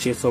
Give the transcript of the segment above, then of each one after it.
600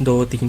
2 3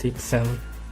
6 7،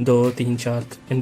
2 3 4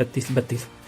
31 32،